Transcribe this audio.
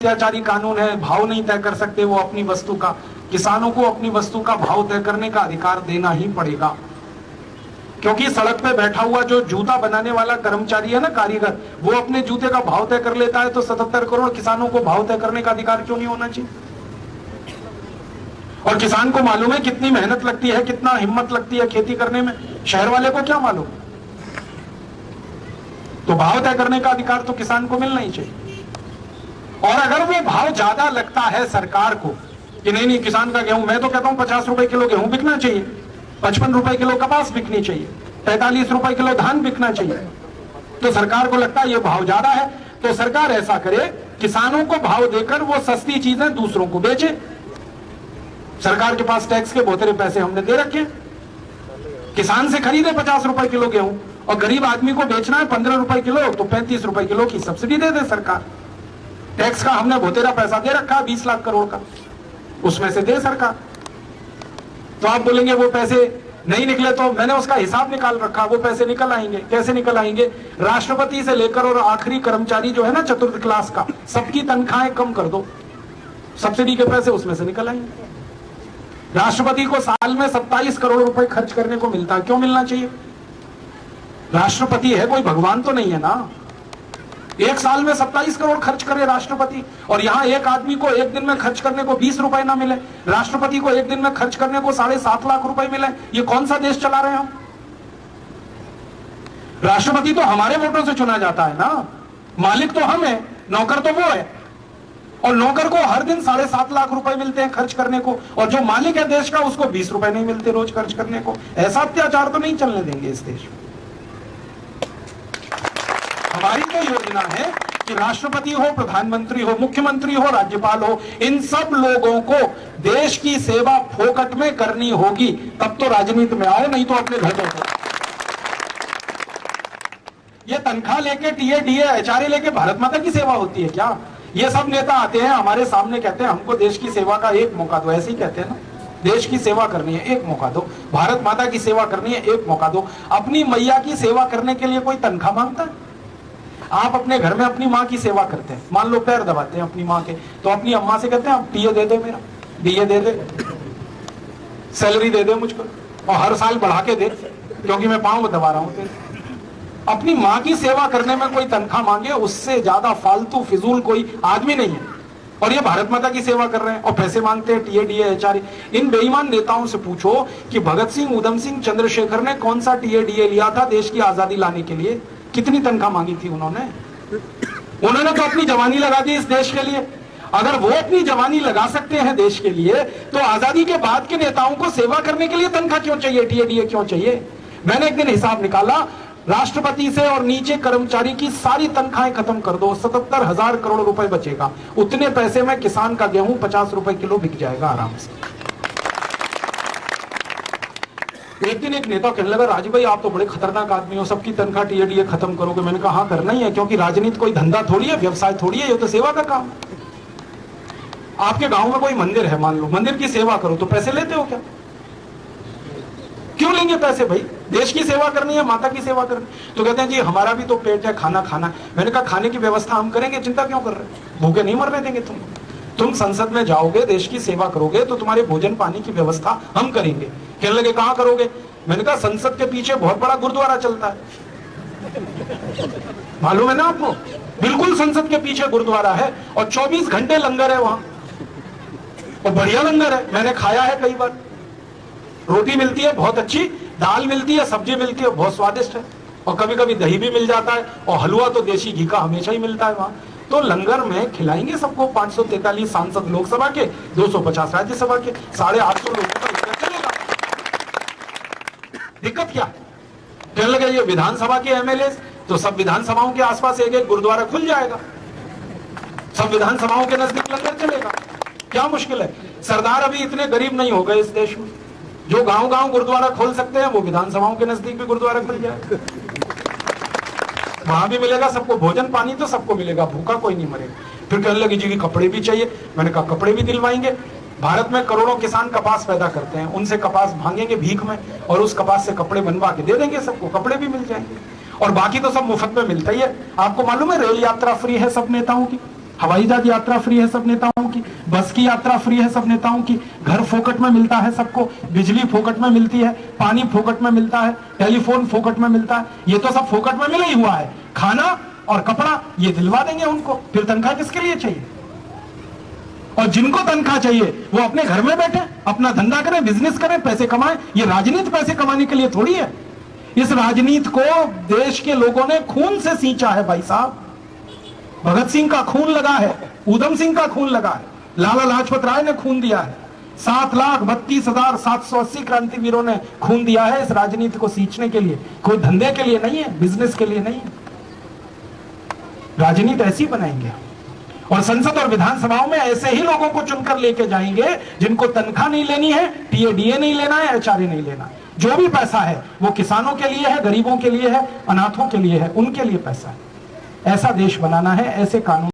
अत्याचारी कानून है, भाव नहीं तय कर सकते वो अपनी वस्तु का। किसानों को अपनी वस्तु का भाव तय करने का अधिकार देना ही पड़ेगा, क्योंकि सड़क पे बैठा हुआ जो जूता बनाने वाला कर्मचारी है ना, कारीगर, वो अपने जूते का भाव तय कर लेता है, तो 77 करोड़ किसानों को भाव तय करने का अधिकार क्यों नहीं होना चाहिए? और किसान को मालूम है कितनी मेहनत लगती है, कितना हिम्मत लगती है खेती करने में, शहर वाले को क्या मालूम? तो भाव तय करने का अधिकार तो किसान को मिलना ही चाहिए। और अगर वो भाव ज्यादा लगता है सरकार को कि नहीं किसान का गेहूं, मैं तो कहता हूं 50 रुपए किलो गेहूं बिकना चाहिए, 55 रुपए किलो कपास बिकनी चाहिए, 45 रुपए किलो धान बिकना चाहिए, तो सरकार को लगता है ये भाव ज्यादा है, तो सरकार ऐसा करे, किसानों को भाव देकर वो सस्ती चीजें दूसरों को बेचे। सरकार के पास टैक्स के बहुतेरे पैसे हमने दे रखे, किसान से खरीदे 50 रुपए किलो गेहूं, और गरीब आदमी को बेचना है 15 रुपए किलो, तो 35 रुपए किलो की सब्सिडी दे दे सरकार। टैक्स का हमने बहुतेरा पैसा दे रखा है 20 लाख करोड़ का, उसमें से दे सरकार। तो आप बोलेंगे वो पैसे नहीं निकले, तो मैंने उसका हिसाब निकाल रखा, वो पैसे निकल आएंगे। कैसे निकल आएंगे? राष्ट्रपति से लेकर और आखिरी कर्मचारी जो है ना, चतुर्थ क्लास का, सबकी तनख्वाहें कम कर दो, सब्सिडी के पैसे उसमें से निकल आएंगे। राष्ट्रपति को साल में 27 करोड़ रुपए खर्च करने को मिलता है, क्यों मिलना चाहिए? राष्ट्रपति है, कोई भगवान तो नहीं है ना। एक साल में 27 करोड़ खर्च करे राष्ट्रपति, और यहां एक आदमी को एक दिन में खर्च करने को 20 रुपए ना मिले, राष्ट्रपति को एक दिन में खर्च करने को 7.5 लाख रुपए मिले। ये कौन सा देश चला रहे हैं हम? राष्ट्रपति तो हमारे वोटों से चुना जाता है ना, मालिक तो हम है, नौकर तो वो है, और नौकर को हर दिन 7.5 लाख रुपए मिलते हैं खर्च करने को, और जो मालिक है देश का उसको 20 रुपए नहीं मिलते रोज खर्च करने को। ऐसा अत्याचार तो नहीं चलने देंगे इस देश में। हमारी तो योजना है कि राष्ट्रपति हो, प्रधानमंत्री हो, मुख्यमंत्री हो, राज्यपाल हो, इन सब लोगों को देश की सेवा फोकट में करनी होगी, तब तो राजनीति में आओ, नहीं तो अपने घर बैठो। ये तनख्वाह लेके, टीए, डीए, एचआरए लेके भारत माता की सेवा होती है क्या? ये सब नेता आते हैं हमारे सामने, कहते हैं हमको देश की सेवा का एक मौका दो, ऐसे ही कहते हैं ना, देश की सेवा करनी है एक मौका दो, भारत माता की सेवा करनी है एक मौका दो। अपनी मैया की सेवा करने के लिए कोई तनख्वाह मांगता है? आप अपने घर में अपनी माँ की सेवा करते हैं, मान लो पैर दबाते हैं अपनी माँ के, तो अपनी अम्मा से कहते हैं आप टीए दे दे, मेरा डीए दे दे, सैलरी दे दे मुझको, और हर साल बढ़ा के दे, क्योंकि मैं पाँव दबा रहा हूँ। अपनी माँ की सेवा करने में कोई तनख्वाह मांगे, उससे ज्यादा फालतू फिजूल कोई आदमी नहीं है। और ये भारत माता की सेवा कर रहे हैं और पैसे मांगते हैं, टीए, डीए, एचआरए। इन बेईमान नेताओं से पूछो कि भगत सिंह, उधम सिंह, चंद्रशेखर ने कौन सा टीए, डीए लिया था देश की आजादी लाने के लिए? कितनी तनख्वाह मांगी थी उन्होंने? उन्होंने तो अपनी जवानी लगा दी इस देश के लिए। अगर वो अपनी जवानी लगा सकते हैं देश के लिए, तो आजादी के बाद के नेताओं को सेवा करने के लिए तनख्वाह क्यों चाहिए, टीए, डीए क्यों चाहिए? मैंने एक दिन हिसाब निकाला, राष्ट्रपति से और नीचे कर्मचारी की सारी तनख्वाहें खत्म कर दो, 77,000 करोड़ रुपए बचेगा। उतने पैसे में किसान का गेहूं 50 रुपए किलो बिक जाएगा आराम से। एक दिन एक नेता कहने लगा, राजू भाई आप तो बड़े खतरनाक आदमी हो, सबकी तनख्वाह टीए, डीए खत्म करोगे? मैंने कहा हाँ करना ही है, क्योंकि राजनीति कोई धंधा थोड़ी है, व्यवसाय थोड़ी है, ये तो सेवा का काम। आपके गांव में कोई मंदिर है, मान लो, मंदिर की सेवा करो, तो पैसे लेते हो क्या? क्यों लेंगे पैसे भाई? देश की सेवा करनी है, माता की सेवा करनी। तो कहते हैं जी हमारा भी तो पेट है, खाना खाना। मैंने कहा खाने की व्यवस्था हम करेंगे, चिंता क्यों कर रहे हो? भूखे नहीं मरने देंगे तुम संसद में जाओगे, देश की सेवा करोगे, तो तुम्हारे भोजन पानी की व्यवस्था हम करेंगे। कहने लगे कहां करोगे? मैंने कहा संसद के पीछे बहुत बड़ा गुरुद्वारा चलता है, मालूम है ना आपको? बिल्कुल संसद के पीछे गुरुद्वारा है, और 24 घंटे लंगर है वहां, और बढ़िया लंगर है, मैंने खाया है कई बार। रोटी मिलती है बहुत अच्छी, दाल मिलती है, सब्जी मिलती है, बहुत स्वादिष्ट है, और कभी कभी दही भी मिल जाता है, और हलवा तो देशी घी का हमेशा ही मिलता है वहां। तो लंगर में खिलाएंगे सबको, 543 सांसद लोकसभा के, 250 राज्यसभा के, 850 लोगों का चलेगा। दिक्कत क्या? कहने लगे ये विधानसभा के एमएलए, तो सब विधानसभाओं के आसपास एक एक गुरुद्वारा खुल जाएगा, सब विधानसभाओं के नजदीक लंगर चलेगा, क्या मुश्किल है? सरदार अभी इतने गरीब नहीं हो गए इस देश में, जो गांव गांव गुरुद्वारा खोल सकते हैं, वो विधानसभाओं के नजदीक भी गुरुद्वारा खुल जाएगा, वहां भी मिलेगा सबको भोजन पानी, तो सबको मिलेगा, भूखा कोई नहीं मरेगा। फिर कहने लगी जी की कपड़े भी चाहिए। मैंने कहा कपड़े भी दिलवाएंगे। भारत में करोड़ों किसान कपास पैदा करते हैं, उनसे कपास भांगेंगे भीख में, और उस कपास से कपड़े बनवा के दे देंगे सबको, कपड़े भी मिल जाएंगे, और बाकी तो सब मुफ्त में मिलता ही है। आपको मालूम है रेल यात्रा फ्री है सब नेताओं की, हवाई जहाज यात्रा फ्री है सब नेताओं की, बस की यात्रा फ्री है सब नेताओं की, घर फोकट में मिलता है सबको, बिजली फोकट में मिलती है, पानी फोकट में मिलता है, टेलीफोन फोकट में मिलता है। ये तो सब फोकट में मिला ही हुआ है। खाना और कपड़ा ये दिलवा देंगे उनको, फिर तनख्वाह किसके लिए चाहिए? और जिनको तनख्वाह चाहिए वो अपने घर में बैठे, अपना धंधा करें, बिजनेस करें, पैसे कमाएं। ये राजनीति पैसे कमाने के लिए थोड़ी है। इस राजनीति को देश के लोगों ने खून से सींचा है भाई साहब। भगत सिंह का खून लगा है, उधम सिंह का खून लगा है, लाला लाजपत राय ने खून दिया है, 7,32,780 क्रांतिवीरों ने खून दिया है इस राजनीति को सींचने के लिए। कोई धंधे के लिए नहीं है, बिजनेस के लिए नहीं है। राजनीति ऐसी बनाएंगे और संसद और विधानसभाओं में ऐसे ही लोगों को चुनकर लेके जाएंगे जिनको तनख्वाह नहीं लेनी है, टीएडीए नहीं लेना है, एचआरए नहीं लेना है। जो भी पैसा है वो किसानों के लिए है, गरीबों के लिए है, अनाथों के लिए है, उनके लिए पैसा है। ऐसा देश बनाना है, ऐसे कानून